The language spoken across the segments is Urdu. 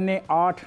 NA8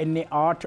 NA8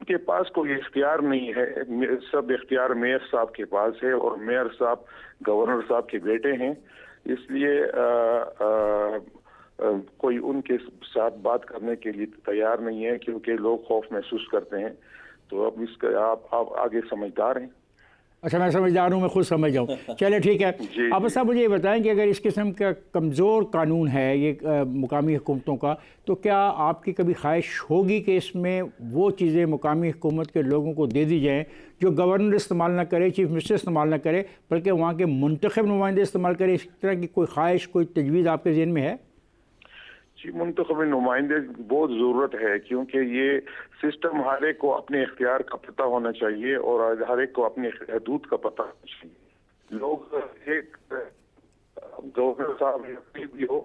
ان کے پاس کوئی اختیار نہیں ہے، سب اختیار میئر صاحب کے پاس ہے، اور میئر صاحب گورنر صاحب کے بیٹے ہیں، اس لیے کوئی ان کے ساتھ بات کرنے کے لیے تیار نہیں ہے، کیونکہ لوگ خوف محسوس کرتے ہیں۔ تو اب اس کا آپ آگے سمجھدار ہیں۔ اچھا، میں سمجھدار ہوں، میں خود سمجھ جاؤں، چلے ٹھیک ہے۔ جی اب صاحب مجھے یہ بتائیں کہ اگر اس قسم کا کمزور قانون ہے یہ مقامی حکومتوں کا، تو کیا آپ کی کبھی خواہش ہوگی کہ اس میں وہ چیزیں مقامی حکومت کے لوگوں کو دے دی جائیں جو گورنر استعمال نہ کرے، چیف منسٹر استعمال نہ کرے، بلکہ وہاں کے منتخب نمائندے استعمال کرے؟ اس طرح کی کوئی خواہش، کوئی تجویز آپ کے ذہن میں ہے؟ جی، منتخب نمائندے بہت ضرورت ہے، کیونکہ یہ سسٹم ہر ایک کو اپنے اختیار کا پتہ ہونا چاہیے، اور ہر ایک کو اپنے حدود کا پتہ ہونا چاہیے۔ لوگ ایک گورنر صاحب بھی ہو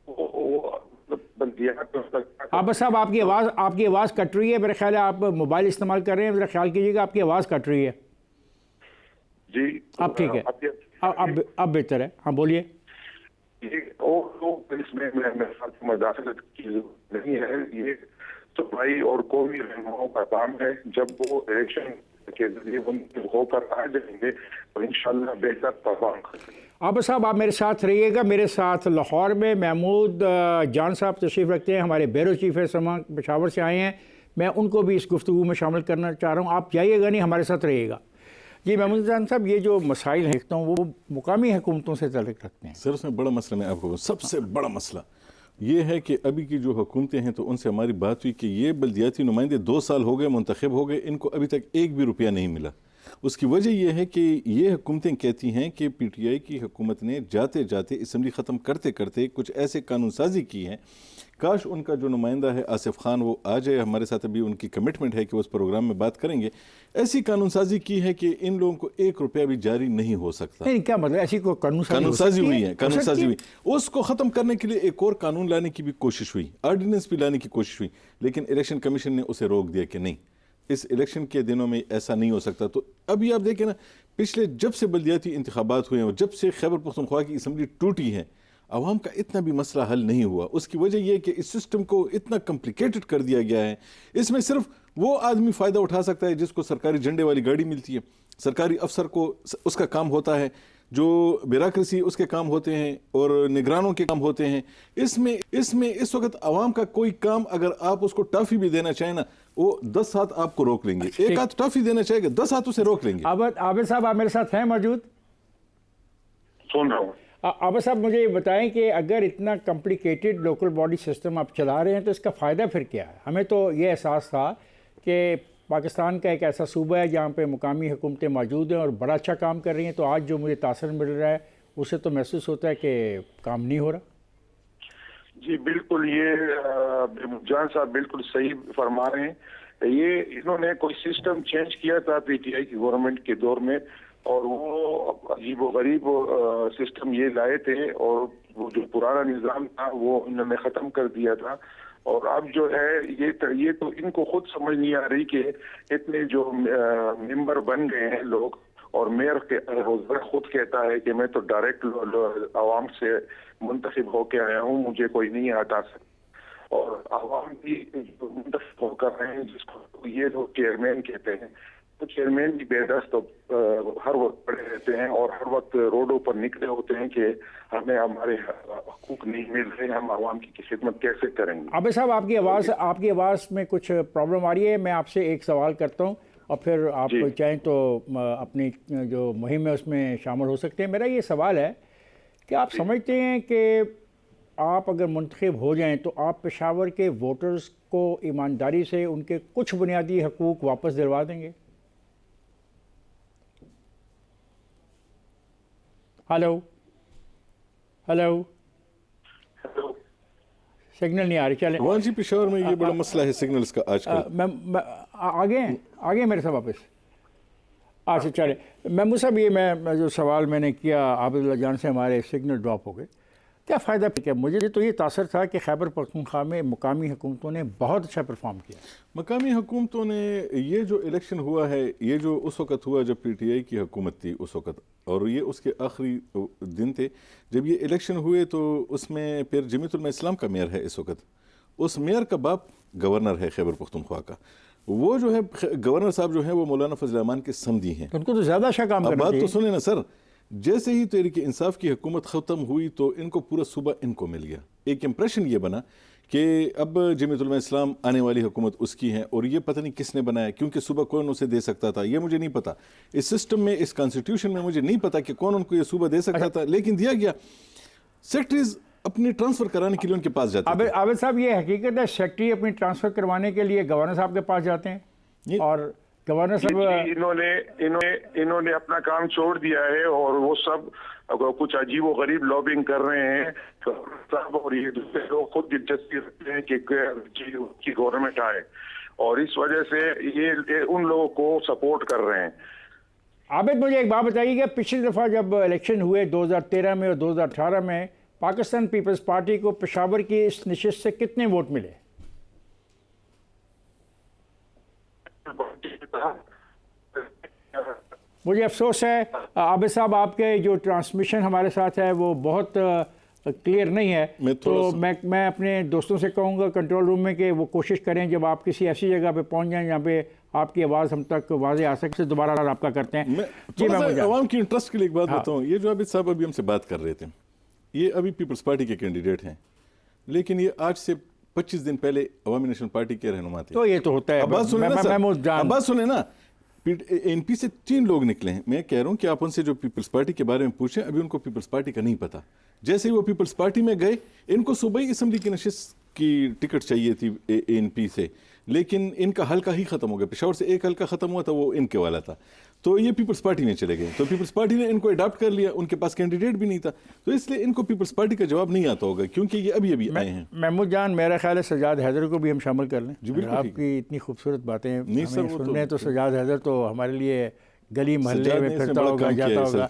وہ بلدیات میں عابد صاحب آپ کی آواز کٹ رہی ہے، میرے خیال ہے آپ موبائل استعمال کر رہے ہیں، ذرا خیال کیجیے گا، آپ کی آواز کٹ رہی ہے۔ جی اب ٹھیک ہے، اب بہتر ہے، ہاں بولیے۔ اور لوگ اس میں مداخلت کی ضرورت نہیں ہے، یہ صوبائی اور قومی رہنماؤں کا کام ہے۔ جب وہ الیکشن کے ذریعے منتخب ہو کر آ جائیں گے تو انشاءاللہ بہتر پرفارم کریں گے۔ عابد صاحب آپ میرے ساتھ رہیے گا۔ میرے ساتھ لاہور میں محمود جان صاحب تشریف رکھتے ہیں، ہمارے بیورو چیف ہے، پشاور سے آئے ہیں، میں ان کو بھی اس گفتگو میں شامل کرنا چاہ رہا ہوں۔ آپ جائیے گا نہیں، ہمارے ساتھ رہیے گا۔ جی محمود جان صاحب، یہ جو مسائل دیکھتا ہوں وہ مقامی حکومتوں سے تعلق رکھتے ہیں۔ سر اس میں بڑا مسئلہ میں آپ کو سب سے بڑا مسئلہ یہ ہے کہ ابھی کی جو حکومتیں ہیں تو ان سے ہماری بات ہوئی کہ یہ بلدیاتی نمائندے 2 سال ہو گئے منتخب ہو گئے، ان کو ابھی تک 1 بھی روپیہ نہیں ملا۔ اس کی وجہ یہ ہے کہ یہ حکومتیں کہتی ہیں کہ پی ٹی آئی کی حکومت نے جاتے جاتے اسمبلی ختم کرتے کرتے کچھ ایسے قانون سازی کی ہے، کاش ان کا جو نمائندہ ہے آصف خان وہ آ جائے ہمارے ساتھ، ابھی ان کی کمٹمنٹ ہے کہ وہ اس پروگرام میں بات کریں گے۔ ایسی قانون سازی کی ہے کہ ان لوگوں کو 1 روپیہ بھی جاری نہیں ہو سکتا۔ نہیں، کیا مطلب ایسی کوئی قانون سازی ہوئی ہے، قانون سازی ہوئی، اس کو ختم کرنے کے لیے ایک اور قانون لانے کی بھی کوشش ہوئی، آرڈیننس بھی لانے کی کوشش ہوئی، لیکن الیکشن کمیشن نے اسے روک دیا کہ نہیں، اس الیکشن کے دنوں میں ایسا نہیں ہو سکتا۔ تو ابھی آپ دیکھیں نا، پچھلے جب سے بلدیاتی انتخابات ہوئے ہیں اور جب سے خیبر پختونخوا کی اسمبلی ٹوٹی ہے، عوام کا اتنا بھی مسئلہ حل نہیں ہوا۔ اس کی وجہ یہ کہ اس سسٹم کو اتنا کمپلیکیٹڈ کر دیا گیا ہے، اس میں صرف وہ آدمی فائدہ اٹھا سکتا ہے جس کو سرکاری جھنڈے والی گاڑی ملتی ہے، سرکاری افسر کو اس کا کام ہوتا ہے، جو بیوروکریسی اس کے کام ہوتے ہیں اور نگرانوں کے کام ہوتے ہیں۔ اس میں اس وقت عوام کا کوئی کام، اگر آپ اس کو ٹافی بھی دینا چاہیں نا، وہ 10 ہاتھ آپ کو روک لیں گے، ایک ہاتھ ٹافی دینا چاہے گا 10 ہاتھ اسے روک لیں گے۔ عابد صاحب آپ میرے ساتھ ہیں موجود؟ سن رہا ہوں۔ عابد صاحب مجھے یہ بتائیں کہ اگر اتنا کمپلیکیٹڈ لوکل باڈی سسٹم آپ چلا رہے ہیں تو اس کا فائدہ پھر کیا ہے؟ ہمیں تو یہ احساس تھا کہ پاکستان کا ایک ایسا صوبہ ہے جہاں پہ مقامی حکومتیں موجود ہیں اور بڑا اچھا کام کر رہی ہیں، تو آج جو مجھے تاثر مل رہا ہے اسے تو محسوس ہوتا ہے کہ کام نہیں ہو رہا۔ جی بالکل، یہ جان صاحب بالکل صحیح فرما رہے ہیں۔ یہ انہوں نے کوئی سسٹم چینج کیا تھا پی ٹی آئی کی گورنمنٹ کے دور میں، اور وہ عجیب و غریب سسٹم یہ لائے تھے، اور وہ جو پرانا نظام تھا وہ انہوں نے ختم کر دیا تھا۔ اور اب جو ہے یہ تو ان کو خود سمجھ نہیں آ رہی کہ اتنے جو ممبر بن گئے ہیں لوگ، اور میئر خود کہتا ہے کہ میں تو ڈائریکٹ عوام سے منتخب ہو کے آیا ہوں، مجھے کوئی نہیں ہٹا سکتا، اور عوام بھی منتخب ہو کر رہے ہیں جس کو یہ لوگ چیئرمین کہتے ہیں۔ تو چیئرمین بھی بے دست ہر وقت پڑے رہتے ہیں اور ہر وقت روڈوں پر نکلے ہوتے ہیں کہ ہمیں ہمارے حقوق نہیں مل رہے، ہم عوام کی خدمت کیسے کریں گے۔ عابد صاحب آپ کی آواز میں کچھ پرابلم آ رہی ہے، میں آپ سے ایک سوال کرتا ہوں اور پھر آپ چاہیں تو اپنی جو مہم ہے اس میں شامل ہو سکتے ہیں۔ میرا یہ سوال ہے کہ آپ سمجھتے ہیں کہ آپ اگر منتخب ہو جائیں تو آپ پشاور کے ووٹرز کو ایمانداری سے ان کے کچھ بنیادی حقوق واپس دلوا دیں گے؟ ہلو سگنل نہیں آ رہی، چلیں وہاں جی پشاور میں یہ بڑا مسئلہ ہے سگنلز کا آج کل۔ آگے میرے صاحب واپس، اچھا چلیں محمود صاحب، یہ میں جو سوال میں نے کیا عابد اللہ جان سے، ہمارے سگنل ڈراپ ہو گئے، کیا فائدہ کیا؟ مجھے تو یہ تاثر تھا کہ خیبر پختونخوا میں مقامی حکومتوں نے بہت اچھا پرفارم کیا۔ مقامی حکومتوں نے یہ جو الیکشن ہوا ہے، یہ جو اس وقت ہوا جب پی ٹی آئی کی حکومت تھی اس وقت، اور یہ اس کے آخری دن تھے جب یہ الیکشن ہوئے، تو اس میں پھر جمیعت علماء اسلام کا میئر ہے اس وقت، اس میئر کا باپ گورنر ہے خیبر پختونخوا کا، وہ جو ہے گورنر صاحب جو ہیں وہ مولانا فضل الرحمان کے سمدی ہیں. ان کو تو زیادہ اچھا کام اب کرنا بات تو چاہیے. سنیں نا سر, جیسے ہی تحریک انصاف کی حکومت ختم ہوئی تو ان کو پورا صوبہ ان کو مل گیا. ایک امپریشن یہ بنا کہ اب جمیعت علماء اسلام آنے والی حکومت اس کی ہے, اور یہ پتہ نہیں کس نے بنایا, کیونکہ صوبہ کون اسے دے سکتا تھا یہ مجھے نہیں پتا. اس سسٹم میں, اس کانسٹیٹیوشن میں مجھے نہیں پتا کہ کون ان کو یہ صوبہ دے سکتا تھا, لیکن دیا گیا. سیکٹریز اپنی ٹرانسفر کرانے کے لیے ان کے پاس جاتے تھے. عابد صاحب, یہ حقیقت ہے سیکٹری اپنی ٹرانسفر کروانے کے لیے گورنر صاحب کے پاس جاتے ہیں, اور گورنر صاحب انہوں نے اپنا کام چھوڑ دیا ہے, اور وہ سب کچھ عجیب و غریب لابنگ کر رہے ہیں صاحب, اور یہ دوسرے لوگ خود دلچسپی رکھتے ہیں کہ گورنمنٹ آئے, اور اس وجہ سے یہ ان لوگوں کو سپورٹ کر رہے ہیں. عابد, مجھے ایک بات بتائیے کہ پچھلی دفعہ جب الیکشن ہوئے 2013 میں اور 2018 میں, پاکستان پیپلز پارٹی کو پشاور کی اس نشست سے کتنے ووٹ ملے؟ مجھے افسوس ہے عابد صاحب, آپ کے جو ٹرانسمیشن ہمارے ساتھ ہے وہ بہت کلیئر نہیں ہے, تو میں اپنے دوستوں سے کہوں گا کنٹرول روم میں کہ وہ کوشش کریں جب آپ کسی ایسی جگہ پہ پہنچ جائیں جہاں پہ آپ کی آواز ہم تک واضح آ سکے, دوبارہ رابطہ کرتے ہیں. عوام کی انٹرسٹ کے لیے ایک بات بتاؤں, یہ جو عابد صاحب ابھی ہم سے بات کر رہے تھے, یہ ابھی پیپلز پارٹی کے کینڈیڈیٹ ہیں, لیکن یہ آج سے 25 دن پہلے عوامی نیشنل پارٹی کے رہنما تھے. تو یہ تو ہوتا ہے. اب بات سنیں نا, این پی سے 3 لوگ نکلے ہیں. میں کہہ رہا ہوں کہ آپ ان سے جو پیپلز پارٹی کے بارے میں پوچھیں, ابھی ان کو پیپلز پارٹی کا نہیں پتا. جیسے ہی وہ پیپلز پارٹی میں گئے, ان کو صوبائی اسمبلی کی نشست کی ٹکٹ چاہیے تھی این پی سے, لیکن ان کا حلقہ ہی ختم ہو گیا. پشاور سے ایک حلقہ ختم ہوا تھا, وہ ان کے والا تھا, تو یہ پیپلز پارٹی میں چلے گئے. تو پیپلز پارٹی نے ان کو اڈاپٹ کر لیا, ان کے پاس کینڈیڈیٹ بھی نہیں تھا, تو اس لیے ان کو پیپلز پارٹی کا جواب نہیں آتا ہوگا, کیونکہ یہ ابھی آئے ہیں. محمود جان, میرا خیال ہے سجاد حیدر کو بھی ہم شامل کر لیں. جی بالکل, آپ کی اتنی خوبصورت باتیں ہمیں سننے, تو سجاد حیدر تو ہمارے لیے گلی محلے میں پھرتا ہوگا, جاتا ہوگا.